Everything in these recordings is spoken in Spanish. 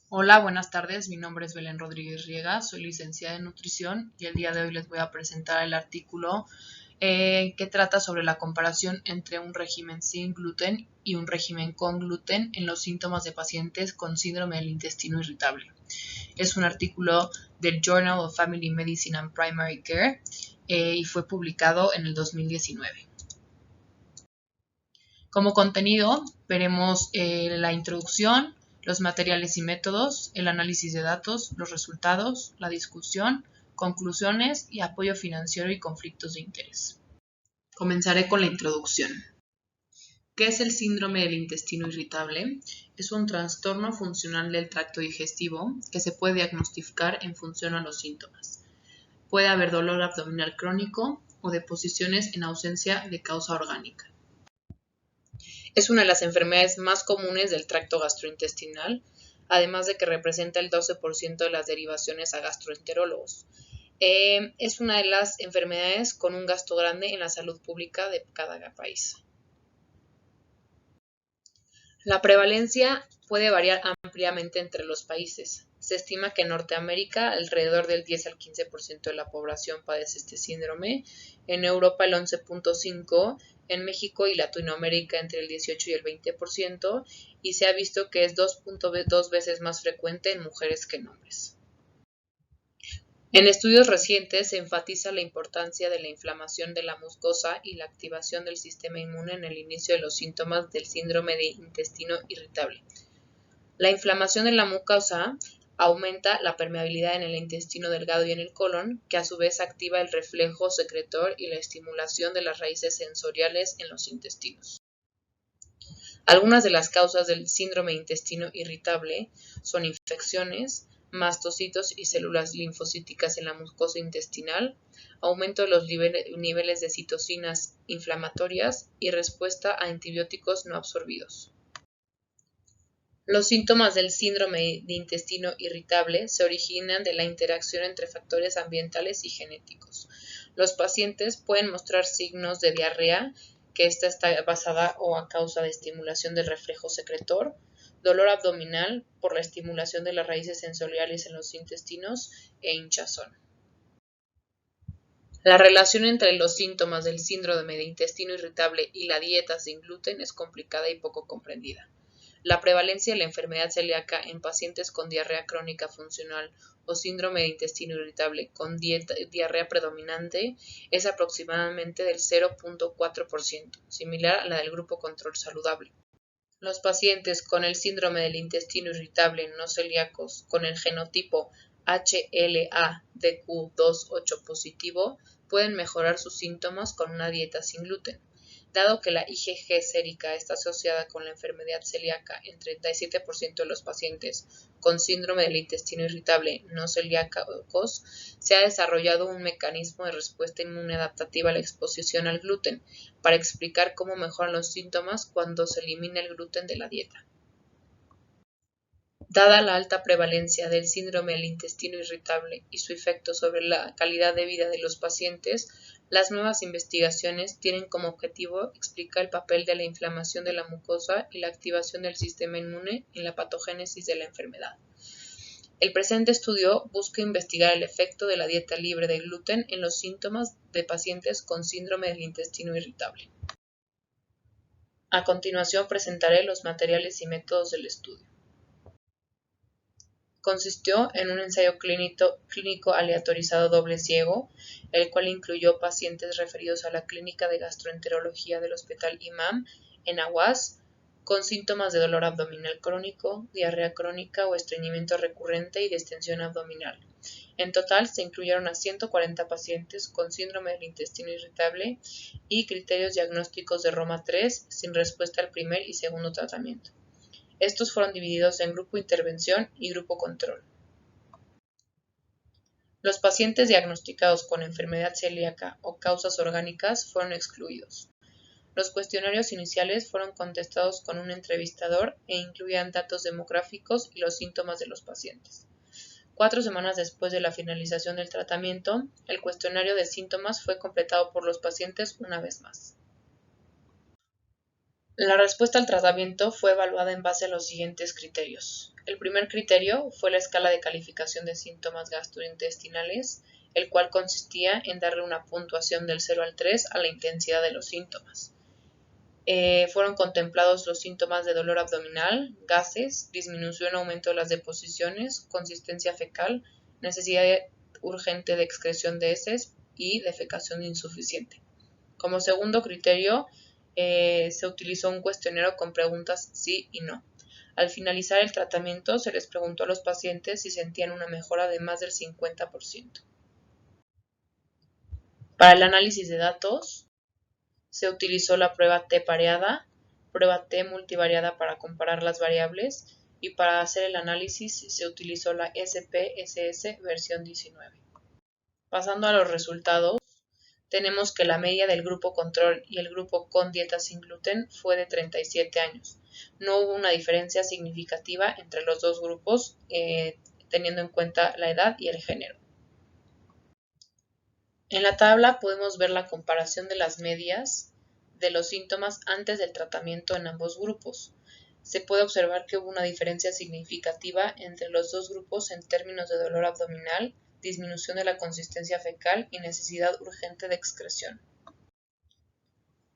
Hola, buenas tardes. Mi nombre es Belén Rodríguez Riega, soy licenciada en nutrición y el día de hoy les voy a presentar el artículo que trata sobre la comparación entre un régimen sin gluten y un régimen con gluten en los síntomas de pacientes con síndrome del intestino irritable. Es un artículo del Journal of Family Medicine and Primary Care y fue publicado en el 2019. Como contenido, veremos la introducción, los materiales y métodos, el análisis de datos, los resultados, la discusión, conclusiones y apoyo financiero y conflictos de interés. Comenzaré con la introducción. ¿Qué es el síndrome del intestino irritable? Es un trastorno funcional del tracto digestivo que se puede diagnosticar en función a los síntomas. Puede haber dolor abdominal crónico o deposiciones en ausencia de causa orgánica. Es una de las enfermedades más comunes del tracto gastrointestinal, además de que representa el 12% de las derivaciones a gastroenterólogos. Es una de las enfermedades con un gasto grande en la salud pública de cada país. La prevalencia puede variar ampliamente entre los países. Se estima que en Norteamérica alrededor del 10 al 15% de la población padece este síndrome, en Europa el 11.5%, en México y Latinoamérica entre el 18 y el 20%, y se ha visto que es 2.2 veces más frecuente en mujeres que en hombres. En estudios recientes se enfatiza la importancia de la inflamación de la mucosa y la activación del sistema inmune en el inicio de los síntomas del síndrome de intestino irritable. La inflamación de la mucosa aumenta la permeabilidad en el intestino delgado y en el colon, que a su vez activa el reflejo secretor y la estimulación de las raíces sensoriales en los intestinos. Algunas de las causas del síndrome de intestino irritable son infecciones, mastocitos y células linfocíticas en la mucosa intestinal, aumento de los niveles de citocinas inflamatorias y respuesta a antibióticos no absorbidos. Los síntomas del síndrome de intestino irritable se originan de la interacción entre factores ambientales y genéticos. Los pacientes pueden mostrar signos de diarrea, que esta está basada o a causa de estimulación del reflejo secretor, dolor abdominal por la estimulación de las raíces sensoriales en los intestinos e hinchazón. La relación entre los síntomas del síndrome de intestino irritable y la dieta sin gluten es complicada y poco comprendida. La prevalencia de la enfermedad celíaca en pacientes con diarrea crónica funcional o síndrome de intestino irritable con diarrea predominante es aproximadamente del 0.4%, similar a la del grupo control saludable. Los pacientes con el síndrome del intestino irritable no celíacos con el genotipo HLA-DQ28 positivo pueden mejorar sus síntomas con una dieta sin gluten. Dado que la IgG sérica está asociada con la enfermedad celíaca en 37% de los pacientes con síndrome del intestino irritable no celíacos, se ha desarrollado un mecanismo de respuesta inmune adaptativa a la exposición al gluten para explicar cómo mejoran los síntomas cuando se elimina el gluten de la dieta. Dada la alta prevalencia del síndrome del intestino irritable y su efecto sobre la calidad de vida de los pacientes, las nuevas investigaciones tienen como objetivo explicar el papel de la inflamación de la mucosa y la activación del sistema inmune en la patogénesis de la enfermedad. El presente estudio busca investigar el efecto de la dieta libre de gluten en los síntomas de pacientes con síndrome del intestino irritable. A continuación presentaré los materiales y métodos del estudio. Consistió en un ensayo clínico aleatorizado doble ciego, el cual incluyó pacientes referidos a la Clínica de Gastroenterología del Hospital Imam en Ahwaz, con síntomas de dolor abdominal crónico, diarrea crónica o estreñimiento recurrente y distensión abdominal. En total se incluyeron a 140 pacientes con síndrome del intestino irritable y criterios diagnósticos de Roma III sin respuesta al primer y segundo tratamiento. Estos fueron divididos en grupo intervención y grupo control. Los pacientes diagnosticados con enfermedad celíaca o causas orgánicas fueron excluidos. Los cuestionarios iniciales fueron contestados con un entrevistador e incluían datos demográficos y los síntomas de los pacientes. 4 semanas después de la finalización del tratamiento, el cuestionario de síntomas fue completado por los pacientes una vez más. La respuesta al tratamiento fue evaluada en base a los siguientes criterios. El primer criterio fue la escala de calificación de síntomas gastrointestinales, el cual consistía en darle una puntuación del 0 al 3 a la intensidad de los síntomas. Fueron contemplados los síntomas de dolor abdominal, gases, disminución o aumento de las deposiciones, consistencia fecal, necesidad urgente de excreción de heces y defecación insuficiente. Como segundo criterio, se utilizó un cuestionario con preguntas sí y no. Al finalizar el tratamiento, se les preguntó a los pacientes si sentían una mejora de más del 50%. Para el análisis de datos, se utilizó la prueba T pareada, prueba T multivariada para comparar las variables, y para hacer el análisis se utilizó la SPSS versión 19. Pasando a los resultados, tenemos que la media del grupo control y el grupo con dieta sin gluten fue de 37 años. No hubo una diferencia significativa entre los dos grupos, teniendo en cuenta la edad y el género. En la tabla podemos ver la comparación de las medias de los síntomas antes del tratamiento en ambos grupos. Se puede observar que hubo una diferencia significativa entre los dos grupos en términos de dolor abdominal, disminución de la consistencia fecal y necesidad urgente de excreción.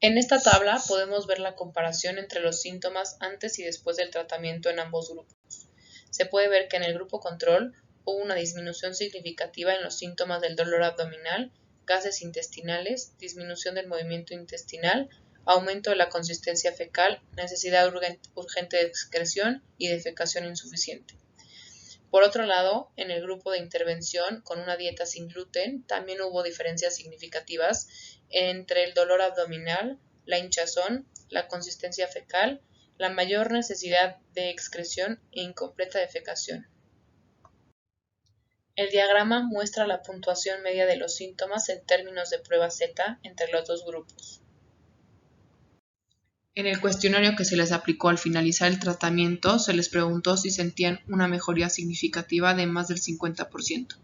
En esta tabla podemos ver la comparación entre los síntomas antes y después del tratamiento en ambos grupos. Se puede ver que en el grupo control hubo una disminución significativa en los síntomas del dolor abdominal, gases intestinales, disminución del movimiento intestinal, aumento de la consistencia fecal, necesidad urgente de excreción y defecación insuficiente. Por otro lado, en el grupo de intervención con una dieta sin gluten también hubo diferencias significativas entre el dolor abdominal, la hinchazón, la consistencia fecal, la mayor necesidad de excreción e incompleta defecación. El diagrama muestra la puntuación media de los síntomas en términos de prueba Z entre los dos grupos. En el cuestionario que se les aplicó al finalizar el tratamiento, se les preguntó si sentían una mejoría significativa de más del 50%.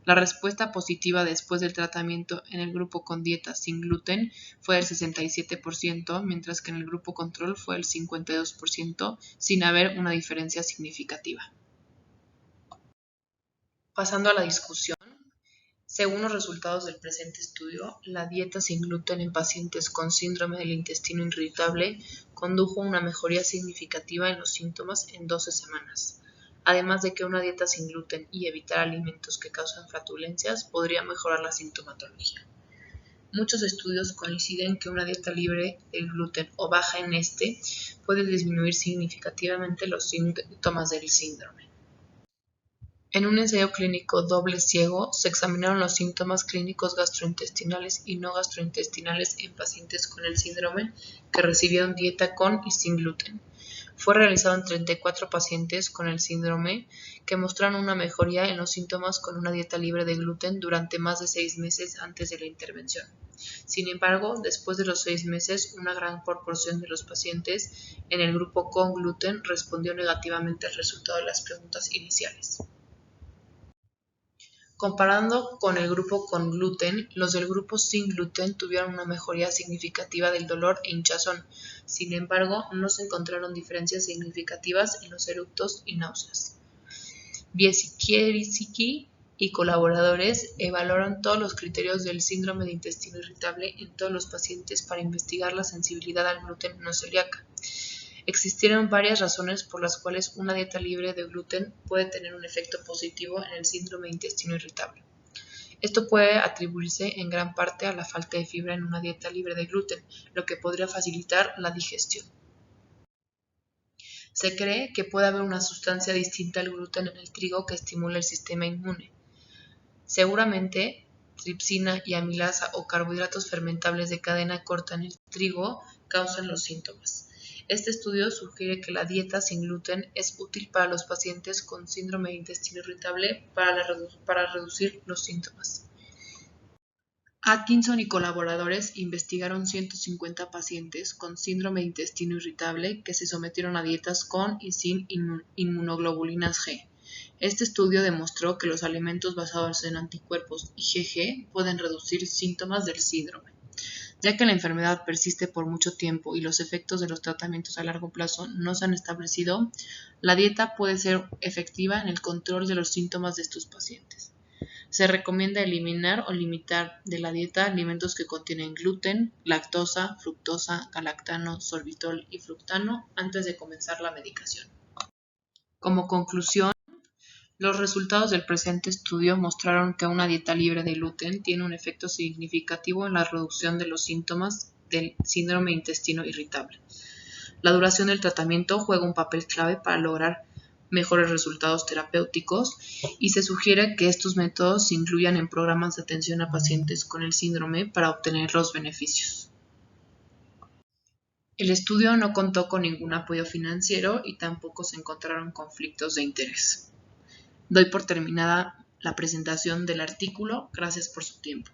La respuesta positiva después del tratamiento en el grupo con dieta sin gluten fue del 67%, mientras que en el grupo control fue del 52%, sin haber una diferencia significativa. Pasando a la discusión. Según los resultados del presente estudio, la dieta sin gluten en pacientes con síndrome del intestino irritable condujo a una mejoría significativa en los síntomas en 12 semanas, además de que una dieta sin gluten y evitar alimentos que causan flatulencias podría mejorar la sintomatología. Muchos estudios coinciden que una dieta libre del gluten o baja en este puede disminuir significativamente los síntomas del síndrome. En un ensayo clínico doble ciego, se examinaron los síntomas clínicos gastrointestinales y no gastrointestinales en pacientes con el síndrome que recibieron dieta con y sin gluten. Fue realizado en 34 pacientes con el síndrome que mostraron una mejoría en los síntomas con una dieta libre de gluten durante más de 6 meses antes de la intervención. Sin embargo, después de los 6 meses, una gran proporción de los pacientes en el grupo con gluten respondió negativamente al resultado de las preguntas iniciales. Comparando con el grupo con gluten, los del grupo sin gluten tuvieron una mejoría significativa del dolor e hinchazón. Sin embargo, no se encontraron diferencias significativas en los eructos y náuseas. Biesikiewicz y colaboradores evaluaron todos los criterios del síndrome de intestino irritable en todos los pacientes para investigar la sensibilidad al gluten no celíaca. Existieron varias razones por las cuales una dieta libre de gluten puede tener un efecto positivo en el síndrome de intestino irritable. Esto puede atribuirse en gran parte a la falta de fibra en una dieta libre de gluten, lo que podría facilitar la digestión. Se cree que puede haber una sustancia distinta al gluten en el trigo que estimula el sistema inmune. Seguramente, tripsina y amilasa o carbohidratos fermentables de cadena corta en el trigo causan los síntomas. Este estudio sugiere que la dieta sin gluten es útil para los pacientes con síndrome de intestino irritable para reducir los síntomas. Atkinson y colaboradores investigaron 150 pacientes con síndrome de intestino irritable que se sometieron a dietas con y sin inmunoglobulinas G. Este estudio demostró que los alimentos basados en anticuerpos IgG pueden reducir síntomas del síndrome. Ya que la enfermedad persiste por mucho tiempo y los efectos de los tratamientos a largo plazo no se han establecido, la dieta puede ser efectiva en el control de los síntomas de estos pacientes. Se recomienda eliminar o limitar de la dieta alimentos que contienen gluten, lactosa, fructosa, galactano, sorbitol y fructano antes de comenzar la medicación. Como conclusión, los resultados del presente estudio mostraron que una dieta libre de gluten tiene un efecto significativo en la reducción de los síntomas del síndrome de intestino irritable. La duración del tratamiento juega un papel clave para lograr mejores resultados terapéuticos y se sugiere que estos métodos se incluyan en programas de atención a pacientes con el síndrome para obtener los beneficios. El estudio no contó con ningún apoyo financiero y tampoco se encontraron conflictos de interés. Doy por terminada la presentación del artículo. Gracias por su tiempo.